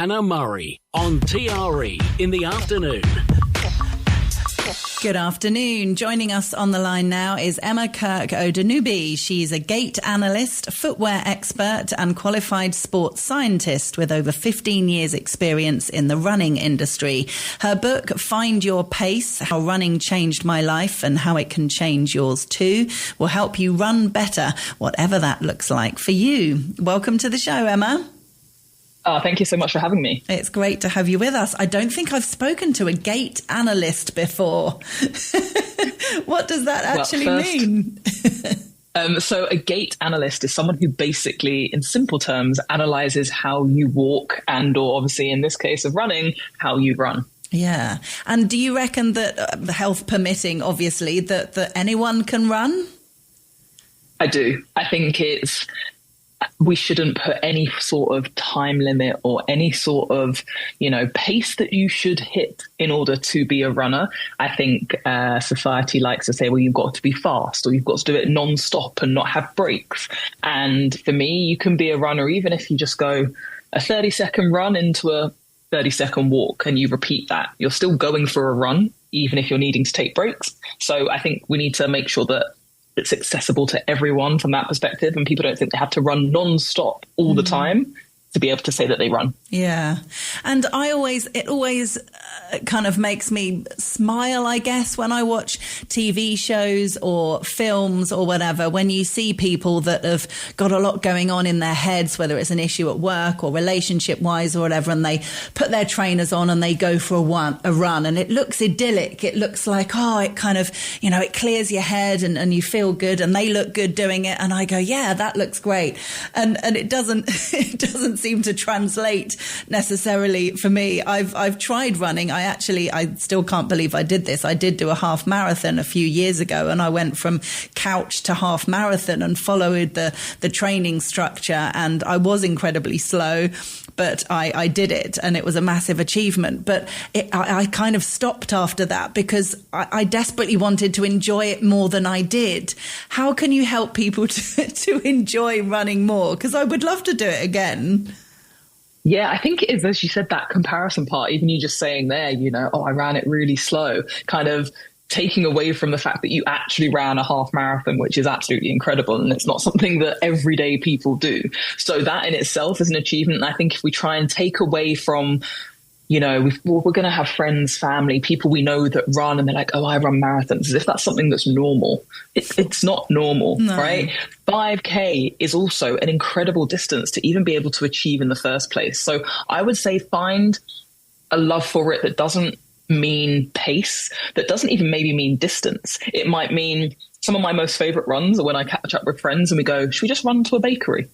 Hannah Murray on TRE in the afternoon. Good afternoon. Joining us on the line now is Emma Kirk Odunubi. She's a gait analyst, footwear expert and qualified sports scientist with over 15 years experience in the running industry. Her book, Find Your Pace, How Running Changed My Life and How It Can Change Yours Too, will help you run better, whatever that looks like for you. Welcome to the show, Emma. Thank you so much for having me. It's great to have you with us. I don't think I've spoken to a gait analyst before. What does that actually mean? So a gait analyst is someone who basically, in simple terms, analyzes how you walk and, or obviously in this case of running, how you run. Yeah. And do you reckon that the health permitting, obviously, that anyone can run? I do. I think we shouldn't put any sort of time limit or any sort of, pace that you should hit in order to be a runner. I think society likes to say, well, you've got to be fast or you've got to do it non-stop and not have breaks. And for me, you can be a runner even if you just go a 30-second run into a 30-second walk and you repeat that. You're still going for a run, even if you're needing to take breaks. So I think we need to make sure that it's accessible to everyone from that perspective, and people don't think they have to run non-stop all the time to be able to say that they run. Yeah. And it always kind of makes me smile, I guess, when I watch TV shows or films or whatever, when you see people that have got a lot going on in their heads, whether it's an issue at work or relationship wise or whatever, and they put their trainers on and they go for a run and it looks idyllic. It looks like, it kind of, it clears your head and you feel good and they look good doing it. And I go, yeah, that looks great. And it doesn't seem to translate necessarily for me. I've tried running. I still can't believe I did this. I did do a half marathon a few years ago and I went from couch to half marathon and followed the training structure, and I was incredibly slow, but I did it and it was a massive achievement. But I kind of stopped after that because I desperately wanted to enjoy it more than I did. How can you help people to enjoy running more? Because I would love to do it again. Yeah, I think it is, as you said, that comparison part, even you just saying there, I ran it really slow, kind of taking away from the fact that you actually ran a half marathon, which is absolutely incredible. And it's not something that everyday people do. So that in itself is an achievement. And I think if we try and take away from, we're going to have friends, family, people we know that run and they're like, I run marathons, as if that's something that's normal. It's not normal, no. Right? 5K is also an incredible distance to even be able to achieve in the first place. So I would say find a love for it that doesn't mean pace, that doesn't even maybe mean distance. It might mean some of my most favorite runs are when I catch up with friends and we go, should we just run to a bakery?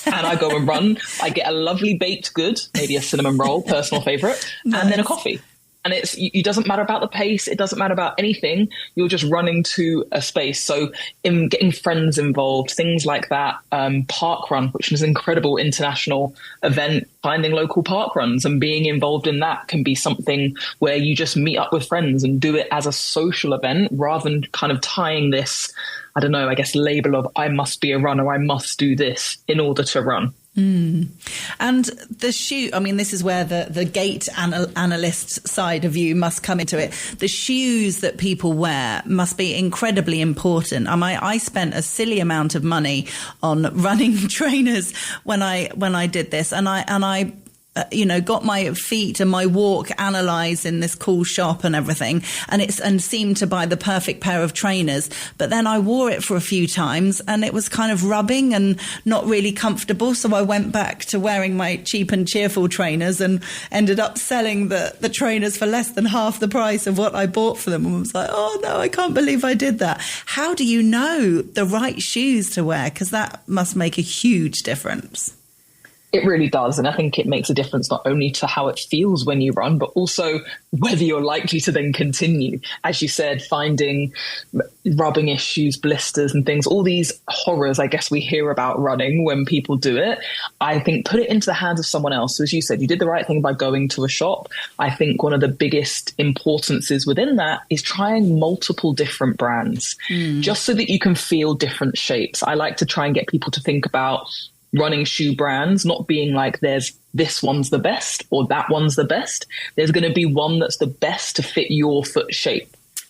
And I go and run. I get a lovely baked good, maybe a cinnamon roll, personal favorite, nice. And then a coffee. And it doesn't matter about the pace. It doesn't matter about anything. You're just running to a space. So in getting friends involved, things like that, park run, which is an incredible international event, finding local park runs and being involved in that can be something where you just meet up with friends and do it as a social event rather than kind of tying this, label of I must be a runner, I must do this in order to run. And the shoe, this is where the gait analyst side of you must come into it. The shoes that people wear must be incredibly important. I spent a silly amount of money on running trainers when I did this, and I got my feet and my walk analysed in this cool shop and everything, and seemed to buy the perfect pair of trainers. But then I wore it for a few times and it was kind of rubbing and not really comfortable. So I went back to wearing my cheap and cheerful trainers and ended up selling the trainers for less than half the price of what I bought for them. And I was like, oh no, I can't believe I did that. How do you know the right shoes to wear? Because that must make a huge difference. It really does. And I think it makes a difference not only to how it feels when you run, but also whether you're likely to then continue. As you said, finding rubbing issues, blisters and things, all these horrors, I guess we hear about running when people do it. I think put it into the hands of someone else. So as you said, you did the right thing by going to a shop. I think one of the biggest importances within that is trying multiple different brands, just so that you can feel different shapes. I like to try and get people to think about running shoe brands not being like there's this one's the best or that one's the best. There's going to be one that's the best to fit your foot shape.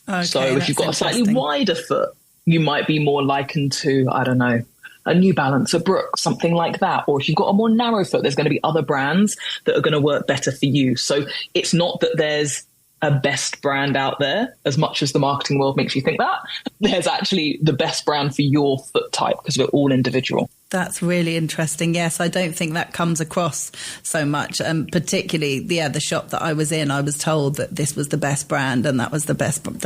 Okay, so if you've got a slightly wider foot, you might be more likened to, I don't know, a New Balance, a Brooks, something like that. Or if you've got a more narrow foot, there's going to be other brands that are going to work better for you. So it's not that there's a best brand out there, as much as the marketing world makes you think that. There's actually the best brand for your foot type, because we're all individual. That's really interesting. Yes, I don't think that comes across so much. Particularly, the shop that I was in, I was told that this was the best brand, and that was the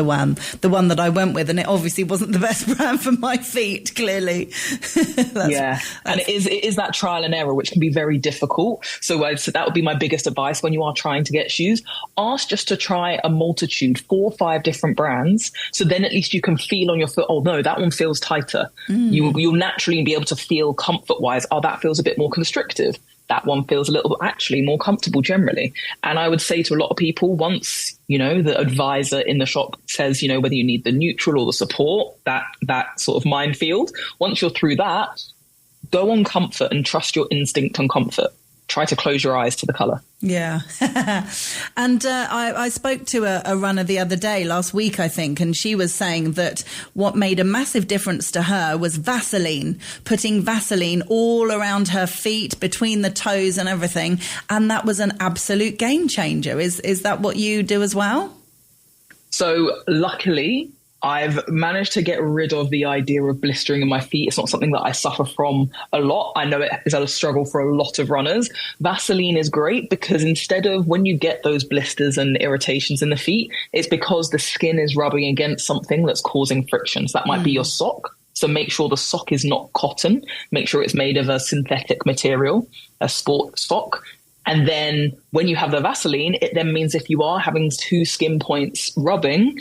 one that I went with, and it obviously wasn't the best brand for my feet. Clearly, and it is that trial and error, which can be very difficult. So that would be my biggest advice when you are trying to get shoes. Ask just to try a multitude, 4 or 5 different brands. So then at least you can feel on your foot. Oh no, that one feels tighter. You'll naturally be able to feel comfort wise, that feels a bit more constrictive. That one feels a little actually more comfortable generally. And I would say to a lot of people, once, the advisor in the shop says, whether you need the neutral or the support, that sort of minefield, once you're through that, go on comfort and trust your instinct on comfort. Try to close your eyes to the colour. Yeah. And I spoke to a runner the other day, last week, I think, and she was saying that what made a massive difference to her was Vaseline, putting Vaseline all around her feet, between the toes and everything. And that was an absolute game changer. Is that what you do as well? So luckily, I've managed to get rid of the idea of blistering in my feet. It's not something that I suffer from a lot. I know it is a struggle for a lot of runners. Vaseline is great because instead of when you get those blisters and irritations in the feet, it's because the skin is rubbing against something that's causing friction. So that might be your sock. So make sure the sock is not cotton. Make sure it's made of a synthetic material, a sport sock. And then when you have the Vaseline, it then means if you are having 2 skin points rubbing,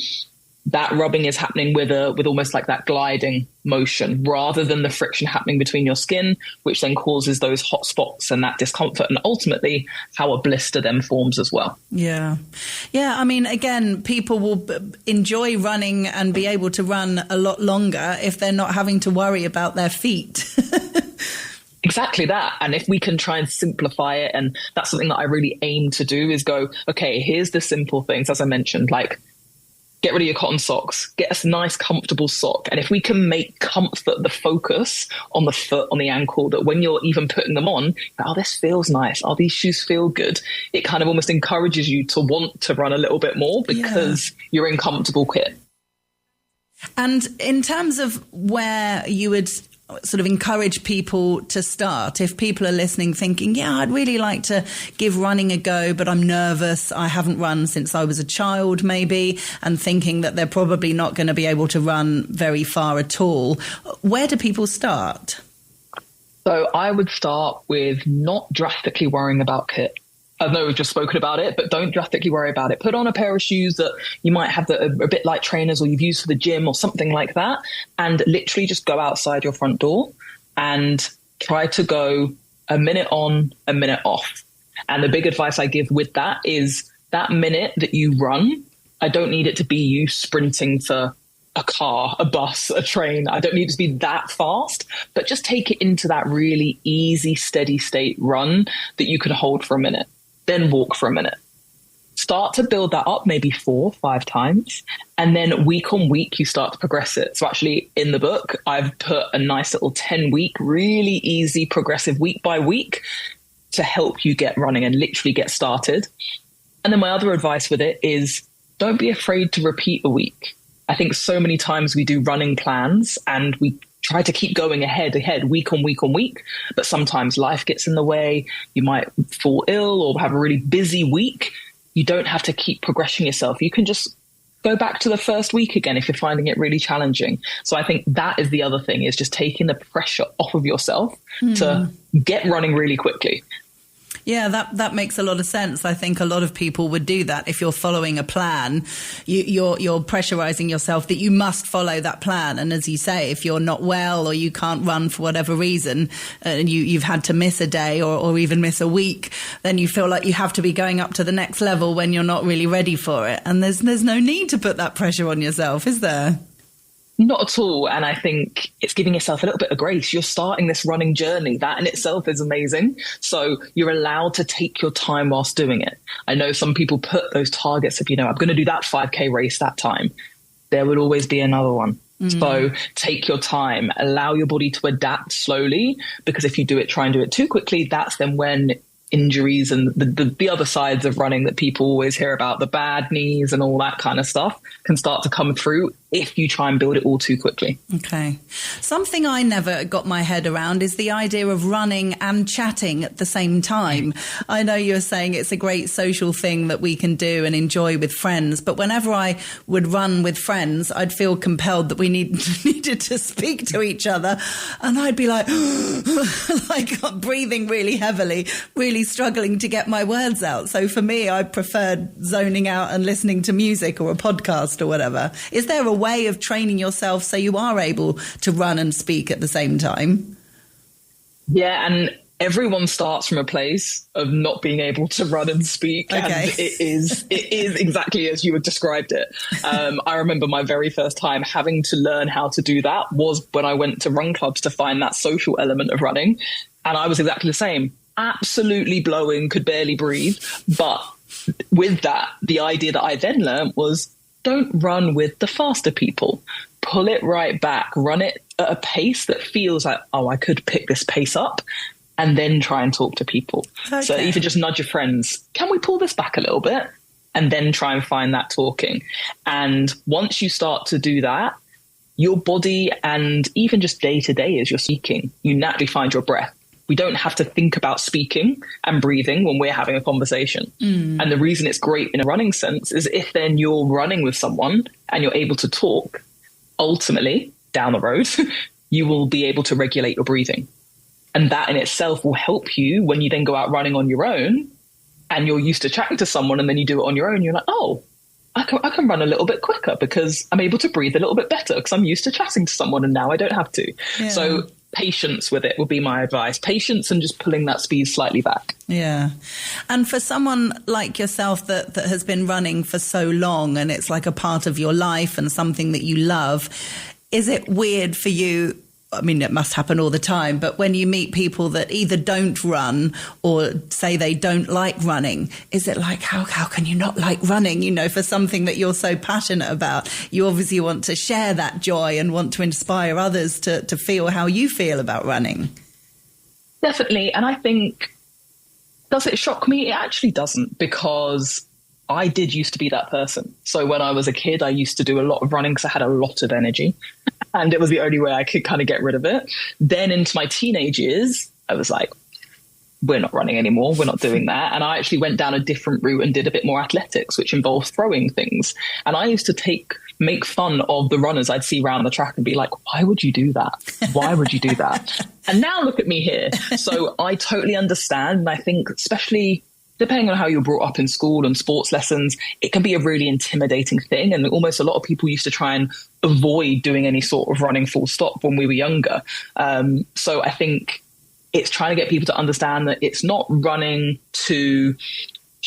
that rubbing is happening with almost like that gliding motion rather than the friction happening between your skin, which then causes those hot spots and that discomfort, and ultimately how a blister then forms as well. Yeah. I mean, again, people will enjoy running and be able to run a lot longer if they're not having to worry about their feet. Exactly that. And if we can try and simplify it, and that's something that I really aim to do, is go, okay, here's the simple things, as I mentioned, like get rid of your cotton socks, get a nice comfortable sock. And if we can make comfort the focus on the foot, on the ankle, that when you're even putting them on, this feels nice. These shoes feel good. It kind of almost encourages you to want to run a little bit more because you're in comfortable kit. And in terms of where you would sort of encourage people to start, if people are listening thinking, I'd really like to give running a go, but I'm nervous, I haven't run since I was a child maybe, and thinking that they're probably not going to be able to run very far at all, where do people start? So I would start with not drastically worrying about kit. I know we've just spoken about it, but don't drastically worry about it. Put on a pair of shoes that you might have that are a bit like trainers or you've used for the gym or something like that, and literally just go outside your front door and try to go a minute on, a minute off. And the big advice I give with that is that minute that you run, I don't need it to be you sprinting for a car, a bus, a train. I don't need it to be that fast, but just take it into that really easy, steady state run that you can hold for a minute. Then walk for a minute. Start to build that up maybe 4 or 5 times. And then week on week, you start to progress it. So actually in the book, I've put a nice little 10-week, really easy, progressive week by week to help you get running and literally get started. And then my other advice with it is don't be afraid to repeat a week. I think so many times we do running plans and we try to keep going ahead, week on week, but sometimes life gets in the way. You might fall ill or have a really busy week. You don't have to keep progressing yourself. You can just go back to the first week again if you're finding it really challenging. So I think that is the other thing, is just taking the pressure off of yourself to get running really quickly. Yeah, that makes a lot of sense. I think a lot of people would do that. If you're following a plan, you're pressurizing yourself that you must follow that plan. And as you say, if you're not well or you can't run for whatever reason, and you've had to miss a day or even miss a week, then you feel like you have to be going up to the next level when you're not really ready for it. And there's no need to put that pressure on yourself, is there? Not at all. And I think it's giving yourself a little bit of grace. You're starting this running journey. That in itself is amazing. So you're allowed to take your time whilst doing it. I know some people put those targets of, I'm going to do that 5K race that time. There will always be another one. So take your time, allow your body to adapt slowly, because if you try and do it too quickly, that's then when injuries and the other sides of running that people always hear about, the bad knees and all that kind of stuff, can start to come through if you try and build it all too quickly. Okay. Something I never got my head around is the idea of running and chatting at the same time. I know you're saying it's a great social thing that we can do and enjoy with friends, but whenever I would run with friends, I'd feel compelled that we needed to speak to each other, and I'd be like, like breathing really heavily, really struggling to get my words out. So for me, I preferred zoning out and listening to music or a podcast or whatever. Is there a way of training yourself so you are able to run and speak at the same time? Yeah, and everyone starts from a place of not being able to run and speak. Okay. And it is exactly as you had described it. I remember my very first time having to learn how to do that was when I went to run clubs to find that social element of running. And I was exactly the same. Absolutely blowing, could barely breathe. But with that, the idea that I then learned was, don't run with the faster people. Pull it right back. Run it at a pace that feels like, oh, I could pick this pace up, and then try and talk to people. Okay. So even just nudge your friends. Can we pull this back a little bit? And then try and find that talking. And once you start to do that, your body, and even just day to day as you're speaking, you naturally find your breath. We don't have to think about speaking and breathing when we're having a conversation. And the reason it's great in a running sense is if then you're running with someone and you're able to talk, ultimately, down the road, you will be able to regulate your breathing. And that in itself will help you when you then go out running on your own and you're used to chatting to someone, and then you do it on your own. You're like, oh, I can run a little bit quicker because I'm able to breathe a little bit better because I'm used to chatting to someone and now I don't have to. Yeah. So patience with it would be my advice. Patience and just pulling that speed slightly back. Yeah. And for someone like yourself that has been running for so long and it's like a part of your life and something that you love, is it weird for you? I mean, it must happen all the time, but when you meet people that either don't run or say they don't like running, is it like, how can you not like running, for something that you're so passionate about? You obviously want to share that joy and want to inspire others to feel how you feel about running. Definitely. And I think, does it shock me? It actually doesn't, because I did used to be that person. So when I was a kid, I used to do a lot of running because I had a lot of energy. And it was the only way I could kind of get rid of it. Then into my teenage years, I was like, we're not running anymore. We're not doing that. And I actually went down a different route and did a bit more athletics, which involves throwing things. And I used to make fun of the runners I'd see around the track and be like, why would you do that? Why would you do that? And now look at me here. So I totally understand. And I think especially depending on how you're brought up in school and sports lessons, it can be a really intimidating thing. And almost a lot of people used to try and avoid doing any sort of running full stop when we were younger. So I think it's trying to get people to understand that it's not running to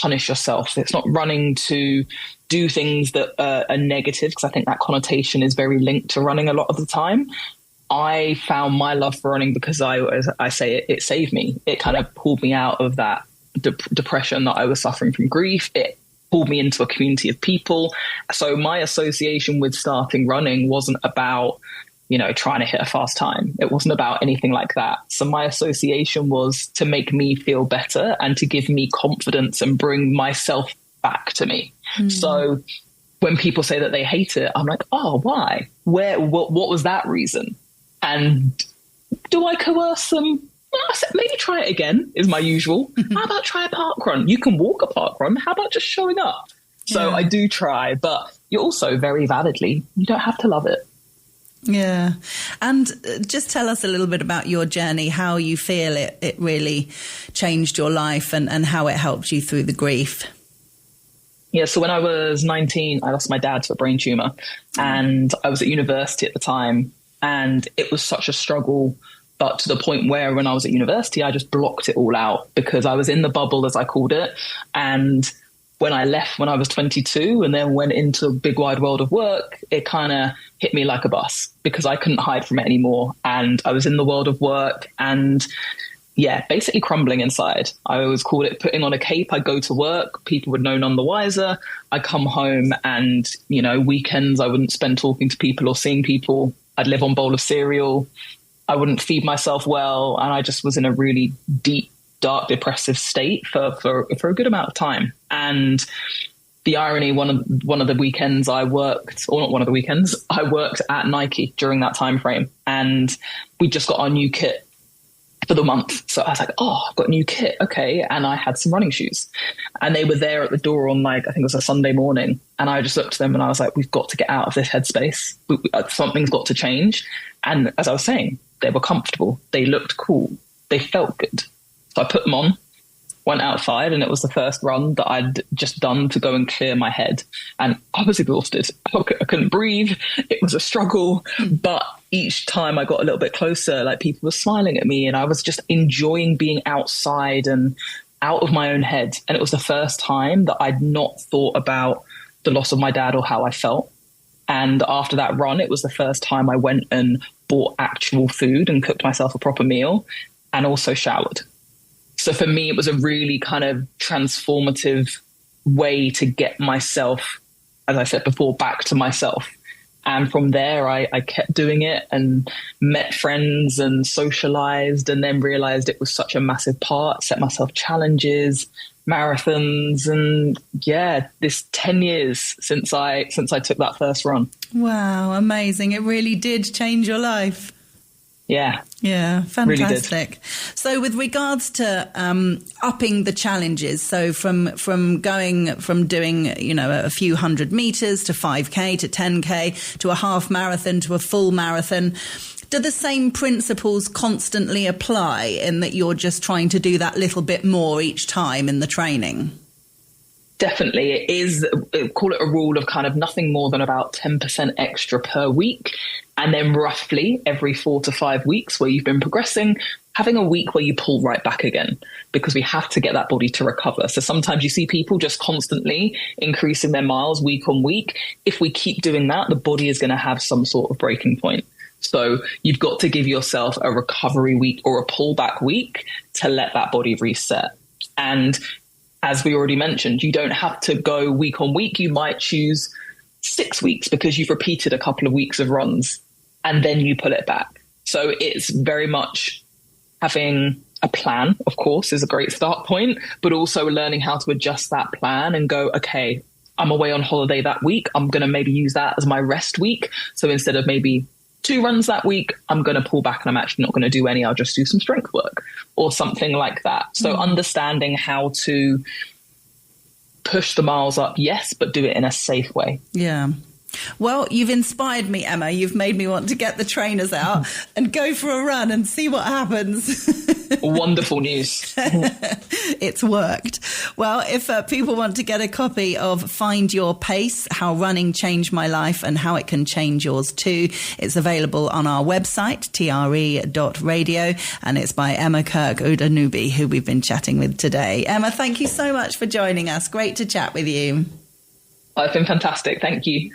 punish yourself. It's not running to do things that are negative, because I think that connotation is very linked to running a lot of the time. I found my love for running because I say it saved me. It kind of pulled me out of that depression that I was suffering from, grief. It pulled me into a community of people. So my association with starting running wasn't about, trying to hit a fast time. It wasn't about anything like that. So my association was to make me feel better and to give me confidence and bring myself back to me. So when people say that they hate it, I'm like, oh, why? What was that reason? And do I coerce them? I said, maybe try it again is my usual. How about try a park run? You can walk a park run. How about just showing up? So I do try, but you're also very validly, you don't have to love it. Yeah. And just tell us a little bit about your journey, how you feel it really changed your life and how it helped you through the grief. Yeah, so when I was 19, I lost my dad to a brain tumor, and I was at university at the time, and it was such a struggle. But to the point where when I was at university, I just blocked it all out because I was in the bubble, as I called it. And when I left when I was 22 and then went into a big wide world of work, it kind of hit me like a bus because I couldn't hide from it anymore. And I was in the world of work and basically crumbling inside. I always called it putting on a cape. I go to work, people would know none the wiser. I come home and, weekends I wouldn't spend talking to people or seeing people. I'd live on a bowl of cereal. I wouldn't feed myself well. And I just was in a really deep, dark, depressive state for a good amount of time. And the irony, one of the weekends I worked, or not one of the weekends, I worked at Nike during that time frame. And we just got our new kit for the month. So I was like, oh, I've got a new kit. Okay. And I had some running shoes and they were there at the door on I think it was a Sunday morning. And I just looked at them and I was like, we've got to get out of this headspace. Something's got to change. And as I was saying, they were comfortable. They looked cool. They felt good. So I put them on, went outside, and it was the first run that I'd just done to go and clear my head. And I was exhausted. I couldn't breathe. It was a struggle. But each time I got a little bit closer, people were smiling at me and I was just enjoying being outside and out of my own head. And it was the first time that I'd not thought about the loss of my dad or how I felt. And after that run, it was the first time I went and bought actual food and cooked myself a proper meal and also showered. So for me, it was a really kind of transformative way to get myself, as I said before, back to myself. And from there, I kept doing it and met friends and socialized and then realized it was such a massive part, set myself challenges, marathons. And this 10 years since I took that first run. Wow, amazing. It really did change your life. Yeah, fantastic. Really. So with regards to upping the challenges, so from going from doing, a few 100 meters to 5K to 10K to a half marathon to a full marathon, do the same principles constantly apply in that you're just trying to do that little bit more each time in the training? Definitely. It is, call it a rule of kind of nothing more than about 10% extra per week. And then roughly every 4 to 5 weeks where you've been progressing, having a week where you pull right back again, because we have to get that body to recover. So sometimes you see people just constantly increasing their miles week on week. If we keep doing that, the body is going to have some sort of breaking point. So you've got to give yourself a recovery week or a pullback week to let that body reset. And as we already mentioned, you don't have to go week on week. You might choose 6 weeks because you've repeated a couple of weeks of runs and then you pull it back. So it's very much having a plan, of course, is a great start point, but also learning how to adjust that plan and go, okay, I'm away on holiday that week. I'm going to maybe use that as my rest week. So instead of maybe 2 runs that week, I'm going to pull back and I'm actually not going to do any. I'll just do some strength work or something like that. So understanding how to push the miles up, yes, but do it in a safe way. Yeah. Well, you've inspired me, Emma. You've made me want to get the trainers out and go for a run and see what happens. Wonderful news. It's worked. Well, if people want to get a copy of Find Your Pace, How Running Changed My Life and How It Can Change Yours Too, it's available on our website, tre.radio, and it's by Emma Kirk Odunubi, who we've been chatting with today. Emma, thank you so much for joining us. Great to chat with you. It's been fantastic. Thank you.